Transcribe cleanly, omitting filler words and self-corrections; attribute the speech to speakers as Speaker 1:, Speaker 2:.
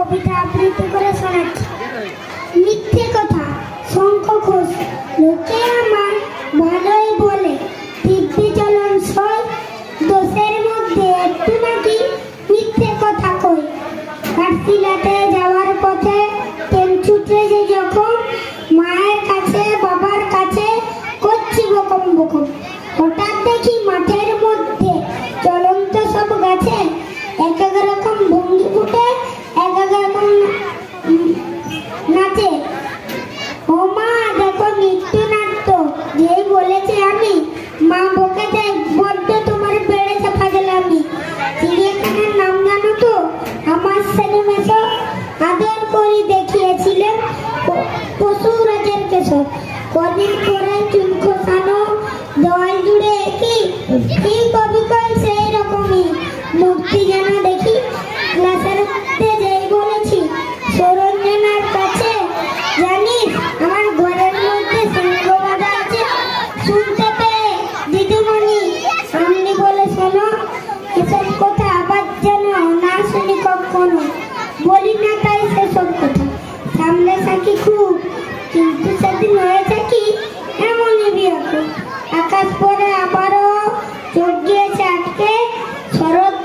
Speaker 1: কবিতা আবৃত্তি করে শোনাচ্ছি। মিথ্যে কথা শঙ্খ ঘোষ, লোকে আমার ভালোই বলে, দিব্যি চলন সই, দোষের মধ্যে একটু নাকি মিথ্যে কথা কই। ঘাটশিলাতে যাওয়ার পথে ট্রেন ছুটেছে যখন, মায়ের কাছে বাবার কাছে করছি বকম বকম। হঠাৎ দেখি মাঠের মধ্যে চলন্ত সব গাছে এক এক রকম ভঙ্গি ফুটে, এক এক রকম নাচে। ও মা দেখো নৃত্য নাট্য, যেই বলেছে আমি, মা বকে দেয় বড্ড তোমার বেড়েছে ফাজলামি। চিড়িয়াখানার নাম জানো তো? আমার ছেলে মেসো আদর করে দেখিয়েছিলেন পশুরাজের কেশর। কদিন পরে চুল খোসানো দেওয়াল জুড়ে একই অবিকল সেই রকমই মূর্তি যেন দেখি। ক্লাসের মধ্যে যেই বলেছি সরঞ্জনার কাছে, জানিস আমার ঘরের মধ্যে সিংহ বাঁধা আছে। শুনতে পেয়ে দিদিমণি সামনে বলে, শোনো এসব কথা আবার যেন না শুনি কখনো। বলি না তাই সেসব কথা, সামনে থাকি খুব, কিন্তু সেদিন হয়েছে কি এমনই বিয়াকুল। আকাশ পরে আবারও চোখ গিয়েছে আটকে, শরৎ